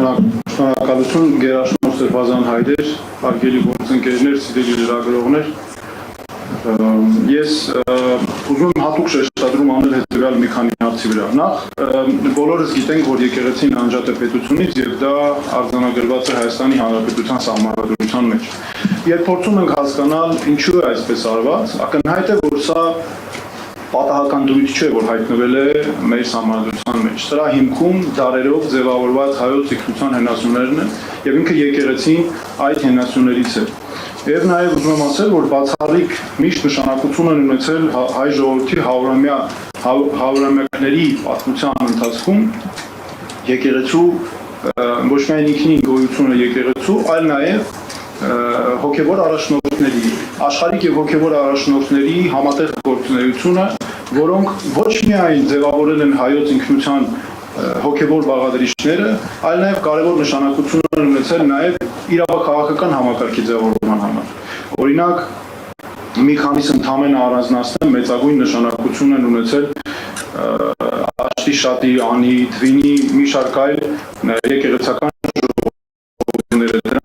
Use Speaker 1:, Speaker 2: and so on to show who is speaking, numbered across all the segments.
Speaker 1: Շնորհակալություն Գերաշնորհ Սրբազան հայրեր, հարգելի գործընկերներ, սիրելի լրագրողներ։ Ես ուզում եմ հատուկ շեշտադրում անել հետևյալ մի քանի հարցի վրա։ Նախ բոլորս գիտենք, որ եկեղեցին անջատ է պետությունից եւ դա արձանագրված է Հայաստանի Հանրապետության Սահմանադրության մեջ։ Երբ փորձում ենք հասկանալ ինչու է այսպես արված, ակնհայտ է, որ սա պատահական դրույթ չէ, որ հայտնվել է մեր սահմանադրության մեջ։ Սրա հիմքում դարերով ձևավորված հայոց ինքնության հենասյուներն են եւ ինքը եկեղեցին այդ հենասյուներից է։ Եվ նաեւ ուզում եմ ասել, որ բացառիկ միշտ նշանակություն են ունեցել հայ ժողովրդի հարյուրամյակների պատմության ընթացքում եկեղեցու ոչ միայն ինքնին գոյությունը եկեղեցու, այլ նաեւ հոգևոր առաջնորդների, աշխարհիկ եւ հոգևոր առաջնորդների համատեղ գործունեությունը, որոնք ոչ միայն ձևավորել են հայոց ինքնության հոգևոր բաղադրիչները, այլ նաեւ կարևոր նշանակություն են ունեցել նաեւ իրավաքաղաքական համակարգի ձևավորման համար։ Օրինակ, մի քանիսը ընդհանրապես առանձնացնեմ, մեծագույն նշանակություն են ունեցել Աշտի Շատի, Անի, Թվինի, մի շարք այլ եկեղեցական ժողովուրդները։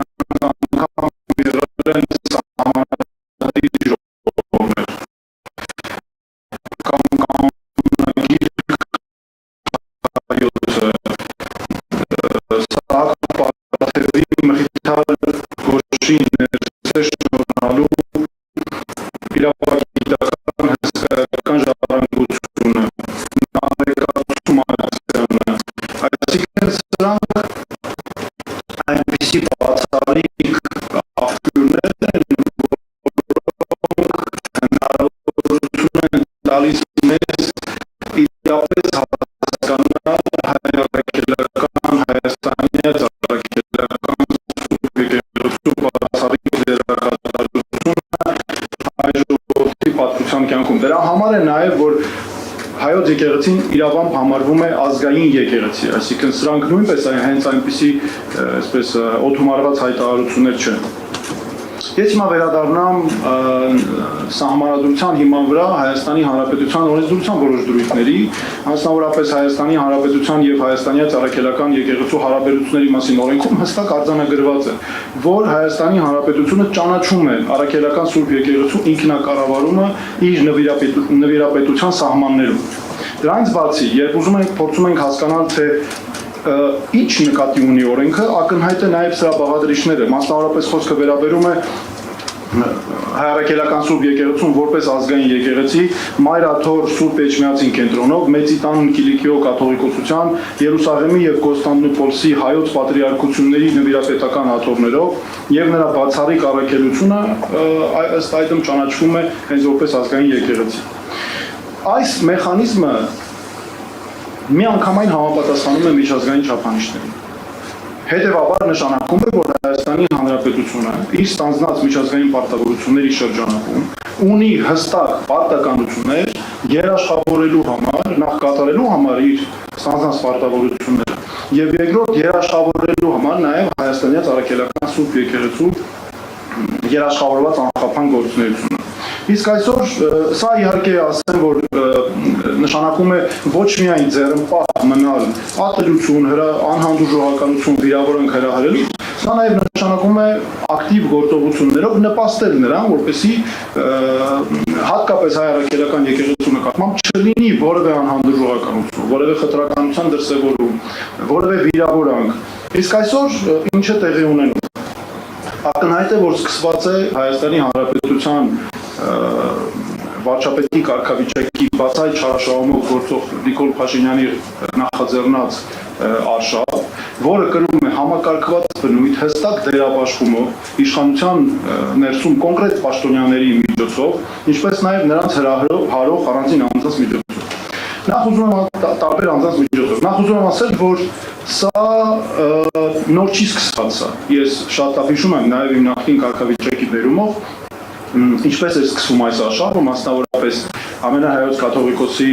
Speaker 1: Դրա համար է նաև, որ հայոց եկեղեցին իրավամբ համարվում է ազգային եկեղեցի, այսինքն սրանք նույնպես հենց այնպիսի այսպես օդումարված հայտարարություններ չեն։ Ես հիմա վերադառնամ սահմանադրության հիման վրա Հայաստանի Հանրապետության օրենսդրության որոշ դրույթների, մասնավորապես Հայաստանի Հանրապետության եւ Հայաստանյաց առաքելական եկեղեցու հարաբերությունների մասին օրենքում հստակ արձանագրված է, որ Հայաստանի Հանրապետությունը ճանաչում է առաքելական Սուրբ եկեղեցու ինքնակառավարումը իր նվիրապետության սահմաններում։ Դրանից բացի, երբ փորձում ենք հասկանալ, թե ինչ նկատի ունի օրենքը, ակնհայտ է նաև սրա բաղադրիչները, մասնավորապես խոսքը վերաբերում է Հայ առաքելական Սուրբ եկեղեցուն որպես ազգային եկեղեցի, Մայրաթոր Սուրբ Էջմիածին կենտրոնով, Մեծիտան Կիլիկիո կաթողիկոսության, Երուսաղեմի եւ Կոստանդնուպոլսի հայոց պատրիարքությունների նվիրապետական հատորներով եւ նրա բացառիկ առաքելությունը ըստ այդմ ճանաչվում է հենց որպես ազգային եկեղեցի։ Այս մեխանիզմը միանգամայն համապատասխանում է միջազգային չափանիշներին։ Հետևաբար նշանակում է, որ Հայաստանի Հանրապետությունը իր ստանձնած միջազգային պարտավորությունների շրջանակում ունի հստակ պարտականություններ երաշխավորելու համար, նախ կատարելու համար իր ստանձնած պարտավորությունները եւ երկրորդ երաշխավորելու համար նաեւ Հայաստանյաց առաքելական Սուրբ եկեղեցու երաշխավորված անխափան գործունեությունը։ Իսկ այսօր սա իհարկե ասեմ, որ նշանակում է ոչ միայն ձեռնպահ մնալ ատելություն, անհանդուրժողականություն վիրավորանք հրահրելու, սա նաև նշանակում է ակտիվ գործողություններով նպաստել նրան, որպեսզի հատկապես հայ առաքելական եկեղեցու նկատմամբ չլինի որևէ անհանդուրժողականություն, որևէ խտրականության դրսևորում, որևէ վիրավորանք։ Իսկ այսօր ինչ է տեղի ունենում։ Ակնհայտ է, որ սկսված է Հայաստանի Հանրապետության վարչապետի կարգավիճակի բացահայտ չարաշահումով գործող Նիկոլ Փաշինյանի նախաձեռնած արշավ, որը կրում է համակարգված բնույթ հստակ դերապաշխումով իշխանության ներսում կոնկրետ պաշտոնյաների միջոցով, ինչպես նաև նրանց հրահրող առանձին անձանց միջոցով։ Նախ ուզում եմ տարբեր անձանց միջոցով։ Նախ ուզում եմ ասել, որ սա նոր չի սկսված սա։ Ես շատ լավ հիշում եմ նաև իմ նախկին կարգավիճակի ներումով, ինչպես էր սկսվում այս արշավը, մասնավորապես ամենահայոց կաթողիկոսի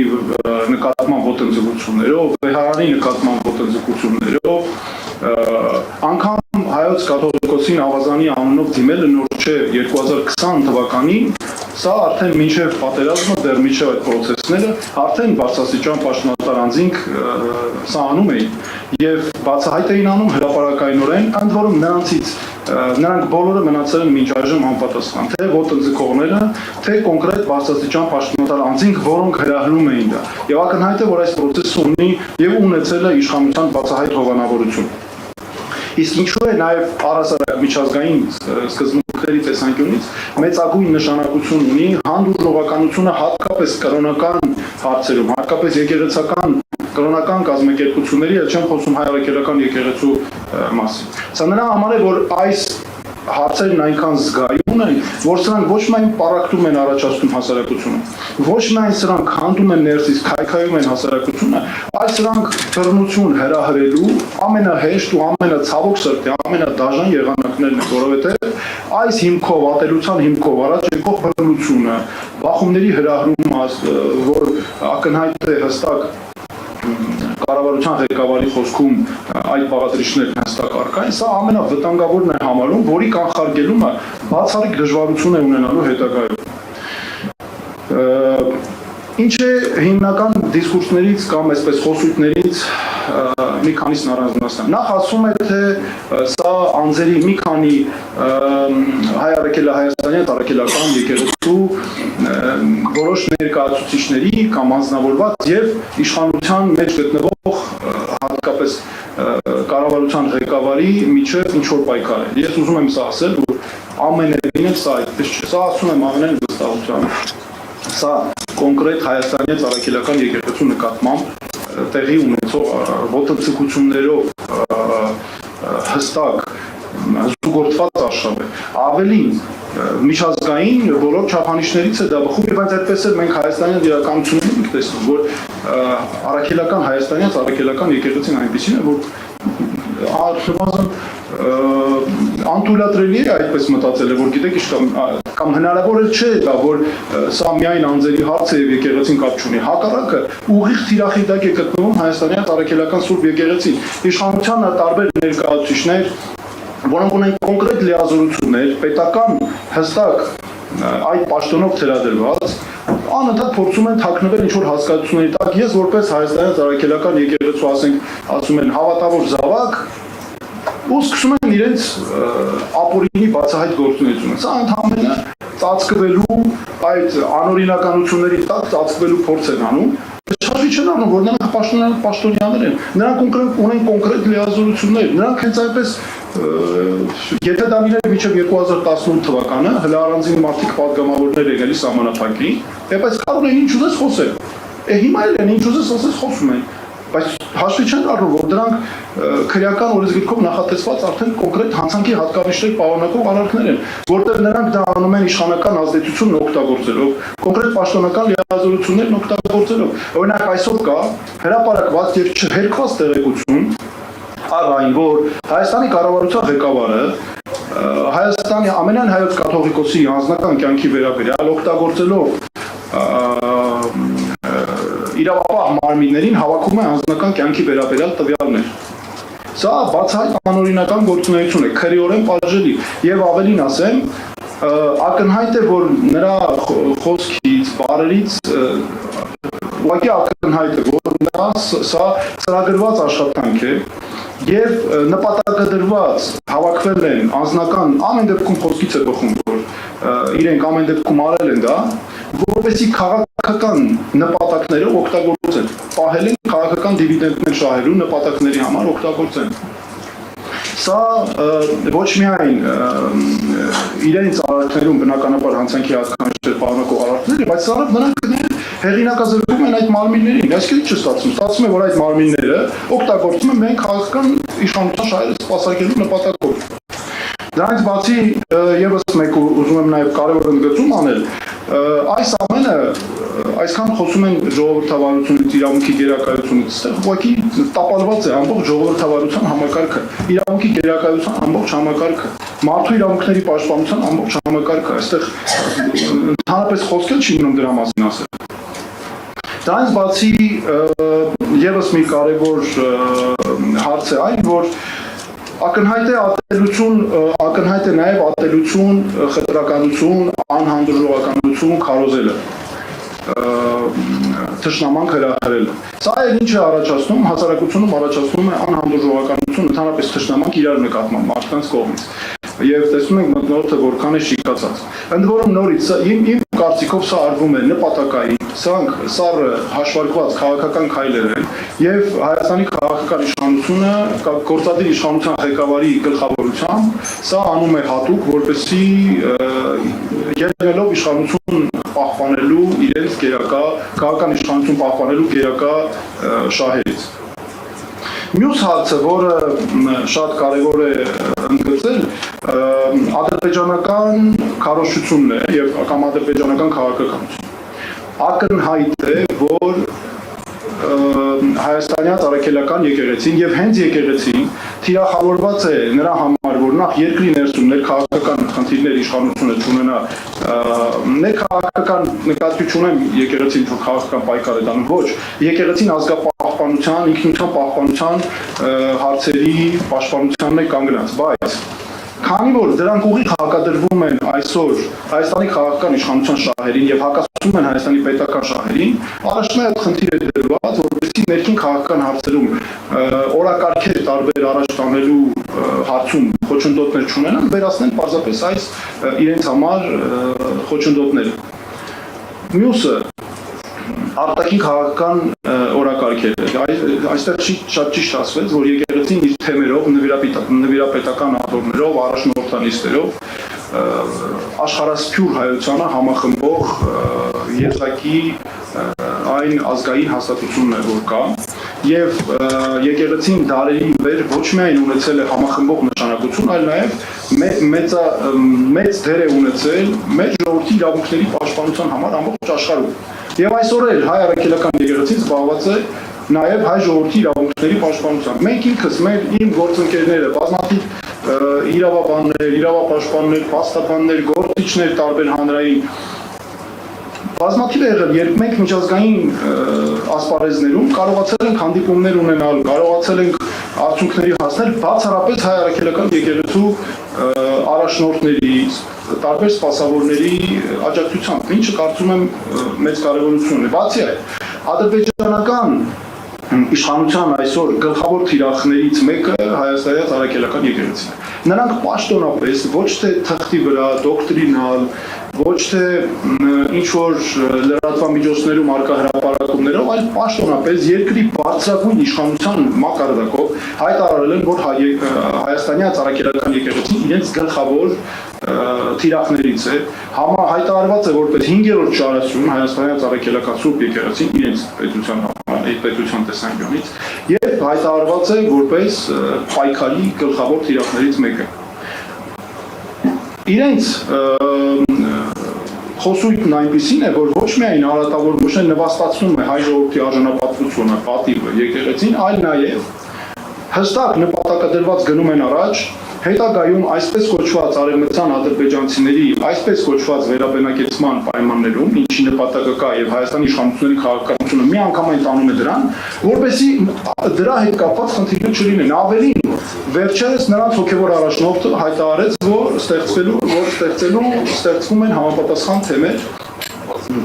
Speaker 1: նկատմամբ ոտնձգություններով, Վեհարանի նկատմամբ ոտնձգություններով, անգամ հայոց կաթողիկոսին ավազանի անունով դիմելը նոր չէ 2020 թվականին Սա արդեն մինչև պատերազմը, դեռ մինչև այդ պրոցեսները, արդեն բարձրաստիճան պաշտոնատար անձինք սա անում էին եւ բացահայտ էին անում հրապարակայնորեն, ընդ որում նրանք բոլորը մնացել են մինչ այժմ անպատասխան, թե ոտնձգողները, թե կոնկրետ բարձրաստիճան պաշտոնատար անձինք, որոնք հրահրում էին դա։ Եվ ակնհայտ է, որ այս պրոցեսը ունի եւ ունեցել է իշխանության բացահայտ հովանավորություն։ Իսկ ինչու է նաև առհասարակ միջազգային սկզբունքների տեսանկյունից մեծագույն նշանակություն ունի հանդուրժողականությունը հատկապես կրոնական հարցերում, հատկապես եկեղեցական կրոնական կազմակերպությունների, այլ չեմ խոսում հայ առաքելական եկեղեցու մասին։ Սա նրա համար է, որ այս հարցերն այնքան զգայուն են, որ սրանք ոչ միայն պարակտում են առաջացնում հասարակությունը, ոչ միայն սրանք հանդում են ներսից, քայքայում են հասարակությունը, այլ սրանք բռնություն հրահրելու ամենահեշտ ու ամենացավոք սրտի, ամենադաժան եղանակներն են, որովհետև այս հիմքով, ատելության հիմքով առաջ եկող բռնությունը, բախումների հրահրումը, որ ակնհայտ է հստակ կառավարության ղեկավարի խոսքում այդ բաղադրիչներն հստակ առկա են, սա ամենավտանգավորն է համարում, որի կանխարգելումը բացառիկ դժվարություն է ունենալու հետագայում։ Ինչ է հիմնական դիսկուրսներից կամ այսպես խոսույթներից մի քանիսն առանձնացնել։ Նախ ասում է, թե սա անձերի մի քանի հայ առաքելահայաստանյան առաքելական եկեղեցու որոշ ներկայացուցիչների կամ անձնավորված եւ իշխանության մեջ գտնվող հատկապես կառավարության ղեկավարի միջև ինչ որ պայքար է։ Ես ուզում եմ սա ասել, որ ամենևին սա այդպես չէ։ Սա ասում եմ ամենայն վստահությամբ։ Սա կոնկրետ հայաստանյան առաքելական եկեղեցու նկատմամբ տեղի ունեցող ոտնձգություններով հստակ զուգորդված արշավ է։ Ավելին միջազգային բոլոր չափանիշներից է դա բխում, բայց այդպես էլ մենք հայաստանյան իրականությունում ենք տեսնում, որ առաքելական հայաստանյան առաքելական եկեղեցին այնպեսին է, որ առնվազն անթույլատրելի է այդպես մտածել է, որ գիտեք ինչ կամ հնարավոր չէ դա, որ սա միայն անձերի հարց է եւ եկեղեցին կապ չունի։ Հակառակը ուղիղ թիրախիտակ է գտնվում հայաստանյան առաքելական սուրբ եկեղեցին։ Իշխանության տարբեր ներկայացուցիչներ, որոնք ունեն կոնկրետ լիազորություններ, պետական հստակ այդ պաշտոնով թելադրված, անընդհատ փորձում են թաքնվել ինչ-որ հասկացությունների տակ։ Ես որպես հայաստանյան առաքելական եկեղեցու, ասում են հավատավոր զավակ, ու սկսում են իրենց ապօրինի բացահայտ գործունեությունը։ Սա ընդհանրապես ծածկվելու այդ անօրինականությունների տակ ծածկվելու փորձ են անում։ Շարժի չեն անում, որ նրանք պաշտոնյաներ են, նրանք ունեն կոնկրետ լիազորություններ, նրանք հենց այնպես, եթե դա լիներ մինչև 2018 թվականը, հլը առանձին մարդիկ պատգամավորներ եկելի սահմանափակի, բայց կարող են ինչ ուզես խոսել, հիմա էլ են ինչ ուզես ասես խոսում են, բայց հաշվի չեն առնում, որ դրանք քրեական օրենսգրքով նախատեսված արդեն կոնկրետ հանցանքի հատկանիշներ պարունակող արարքներ են, որտեղ նրանք դա անում են իշխանական ազդեցությունն օգտագործելով, կոնկրետ պաշտոնական լիազորություններն օգտագործելով։ Օրինակ այսօր կա հրապարակված եւ չհերքված տեղեկություն առ այն, որ Հայաստանի կառավարության ղեկավարը Հայաստանի ամենայն հայոց կաթողիկոսի անձնական կյանքի վերաբերյալ օգտագործելով իրավապահ մարմիններին հավաքում է անձնական կյանքի վերաբերյալ տվյալներ։ Սա բացահայտ անօրինական գործունեություն է, քրեորեն պատժելի եւ ավելին ասեմ, ակնհայտ է, որ նրա խոսքից, բառերից ուղղակի ակնհայտ է, որ նա սա ծրագրված աշխատանք է եւ նպատակադրված հավաքվել են անձնական ամեն դեպքում խոսքից է բխում, որ իրենք ամեն դեպքում արել են դա, որպեսզի քաղաքական նպատակները օգտագործեն, պահել են քաղաքական դիվիդենդներ շահելու նպատակների համար օգտագործեն։ Սա ոչ միայն իրենց արարքներում բնականաբար հանցանքի հատկանիշներ պարունակող արարքներ, բայց սարավ նրանք հեղինակազրկում են այդ մարմիններին, այսինքն ինչ ստացվում, ստացվում է, որ այդ մարմինները օգտագործում են միայն քաղաքական իշխանության շահերը սպասարկելու նպատակով։ Դրանից բացի եւս մեկ ուզում եմ նաեւ կարևոր ընդգծում անել, այս ամենը այսքան խոսում են ժողովրդավարությունից, իրավունքի գերակայությունից, այստեղ ուղղակի տապալված է ամբողջ ժողովրդավարության համակարգը, իրավունքի գերակայության ամբողջ համակարգը, մարդու իրավունքների պաշտպանության ամբողջ համակարգը, այստեղ ընդհանրապես խոսքել չի մնում դրա մասին ասել։ Դրանից բացի եւս մի կարևոր հարց է այն, որ Ակնհայտ է ակնհայտ է նաև ատելություն, խտրականություն, անհանդուրժողականություն քարոզելը, թշնամանք հրահրելը։ Սա էլ ինչ է առաջացնում, հասարակությունում առաջացնում է անհանդուրժողականություն, ընդհանրապես թշնամանք իրար նկատմամբ մարդկանց կողմից։ Եվ տեսնում ենք մթնոլորտը որքան է շիկացած։ Ընդ որում նորից իմ կարծիքով սա արվում է նպատակային, սրանք սառը հաշվարկված քաղաքական քայլեր են եւ Հայաստանի քաղաքական իշխանությունը գործադիր իշխանության ղեկավարի գլխավորությամբ սա անում է հատուկ, որպեսզի ելնելով իշխանություն պահպանելու իրենց գերակա քաղաքական իշխանություն պահպանելու գերակա շահերից։ Մյուս հարցը, որը շատ կարևոր է ընդգծել, ադրբեջանական քարոզչությունն է եւ կամ ադրբեջանական քաղաքականություն։ Ակնհայտ է, որ հայաստանյան ծառայքելական եկեղեցին եւ հենց եկեղեցին թիրախավորված է նրա համար, որ նախ երկրի ներսում ներքաղաքական խնդիրներ իշխանությունը չունենա, ներքաղաքական նկատի չունեմ եկեղեցին որ քաղաքական պայքար է դանում, ոչ, եկեղեցին ազգապահպանության, ինքնության պահպանության հարցերի պաշտպանությանն է կանգնած, բայց քանի որ դրանք ուղիղ հակադրվում են այսօր Հայաստանի քաղաքական իշխանության շահերին եւ հակասում են Հայաստանի պետական շահերին, առաջնա այդ խնդիրը դրված, որպեսզի ներքին քաղաքական հարցերում օրակարգեր տարբեր առաջ տանելու հարցում խոչընդոտներ չունենան, վերացնեն պարզապես այս իրենց համար խոչընդոտները։ Մյուսը արտաքին քաղաքական օրակարգերը։ Այստեղ շատ ճիշտ ասվեց, որ եկեղեցին իր թեմերով, նվիրապետական աթոռներով, առաջնորդանիստերով աշխարհասփյուր հայությանը համախմբող եզակի այն ազգային հաստատությունն է, որ կա, եւ եկեղեցին դարերի վեր ոչ միայն ունեցել է համախմբող նշանակություն, այլ նաեւ մեծ դեր է ունեցել մեր ժողովրդի իրավունքների պաշտպանության համար ամբողջ աշխարհում։ Եվ այսօր էլ հայ առաքելական եկեղեցին զբաղված է նաև հայ ժողովրդի իրավունքների պաշտպանությամբ։ Մենք ինքս իմ գործընկերները, բազմաթիվ իրավաբաններ, իրավապաշտպաններ, փաստաբաններ, գործիչներ տարբեր հանրային բազմաթիվ եղել, երբ մենք միջազգային ասպարեզներում կարողացել ենք հանդիպումներ ունենալ, կարողացել ենք արդյունքների հասնել բացառապես հայ առաքելական եկեղեցու առաջնորդների, տարբեր սպասավորների աջակցությամբ, ինչը կարծում եմ մեծ կարևորություն է։ Բացի այդ, ադրբեջանական իշխանության այսօր գլխավոր թիրախներից մեկը Հայաստանի առաքելական եկեղեցին է։ Նրանք պաշտոնապես ոչ թե թղթի վրա, դոկտրինալ, ոչ թե ինչ-որ լրատվամիջոցներում արկա հրապարակումներով, այլ պաշտոնապես երկրի բարձրագույն իշխանության մակարդակով հայտարարել են, որ Հայաստանյան ծառայքելական եկեղեցին իրենց գլխավոր թիրախներից է, հայտարարված է որպես 5-րդ շարասյուն Հայաստանյան ծառայքելական սուրբ եկեղեցին իրենց պետության տեսանկյունից եւ հայտարարված է որպես պայքարի գլխավոր թիրախներից մեկը։ Իրենց խոսույթն այնպիսին է, որ ոչ միայն արատավոր ոչ թե նվաստացնում է հայ ժողովրդի արժանապատվությունը, պատիվը, եկեղեցին, այլ նաև հստակ նպատակադրված գնում են առաջ հետագայում այսպես կոչված արևմտյան ադրբեջանցիների այսպես կոչված վերաբնակեցման պայմաններում, ինչի նպատակը կա եւ Հայաստանի իշխանությունների քաղաքականությունը միանգամայն տանում է դրան, որպեսզի դրա հետ կապված խնդիրներ չլինեն։ Ավելին, վերջերս նրանց հոգեվոր առաջնորդը հայտարարեց, որ ստեղծվում են համապատասխան թեմեր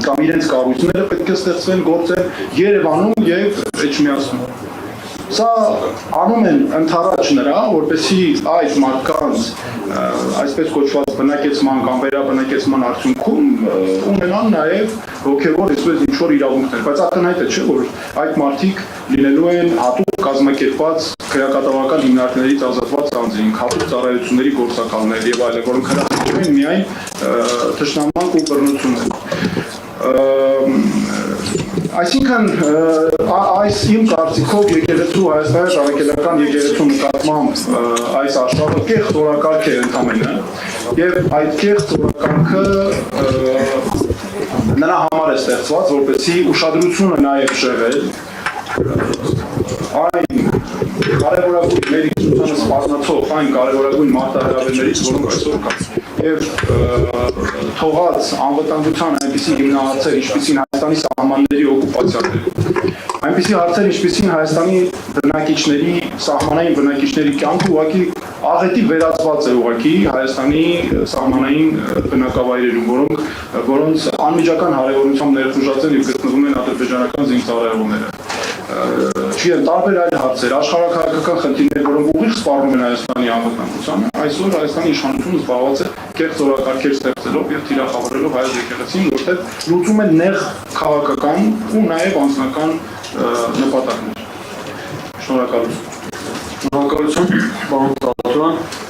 Speaker 1: կամ իրենց կառույցները պետք է ստեղծվեն գործել Երևանում եւ Էջմիածնում։ Սա անում են ընդառաջ նրա, որպեսզի այդ մարդկանց այսպես կոչված բնակեցման կամ վերաբնակեցման արդյունքում ունենան նաև հոգևոր այսպես ինչ-որ իրավունքներ, բայց ակնհայտ է, չէ, որ այդ մարդիկ լինելու են հատուկ կազմակերպված քրեակատավական հիմնարկներից ազատված անձինք, հատուկ ծառայությունների գործակալներ եւ այլն, որոնք հրաժարվում են միայն թշնամանք ու բռնություններ։ Այսինքն այս իմ կարծիքով եկեղեցու Հայաստանի ծառայքելական եկեղեցու նկատմամբ այս աշխարհը կեղծ օրակարգ է ընդամենը եւ այդ կեղծ օրակարգը նրա համար է ստեղծված, որպեսզի ուշադրությունը նաեւ շեղել այն կարևորագույն մեր ինքնությանը սպառնացող այն կարևորագույն մարտահրավերներից, որոնք այսօր կան եւ թողած անվտանգության այնպիսի հիմնահարցեր, ինչպիսին Հայաստանի սահմանների օկուպացիաները, Այնպիսի հարցեր, ինչպիսին Հայաստանի բնակիչների, սահմանային բնակիչների կյանքը ուղղակի աղետի վերածված է ուղղակի Հայաստանի սահմանային բնակավայրերում, որոնց անմիջական հարևանությամբ ներխուժած են եւ գտնվում են ադրբեջանական զինծառայողները։ Չգիտեմ, տարբեր այլ հարցեր, աշխարհակահաղական խնդիրներ, որոնք ուղիղ սպառնում են Հայաստանի անվտանգությանը, այսօր Հայաստանի իշխանությունը զբաղված է կեղծ օրակարգեր ստեղծելով եւ թիրախավորելով հայ եկեղեցին, որտեղ լուծում են նեղ քաղաքական ու նաեւ անձնական նպատակներ։ Շնորհակալություն։
Speaker 2: Շնորհակալություն, պարոն Տաթյան։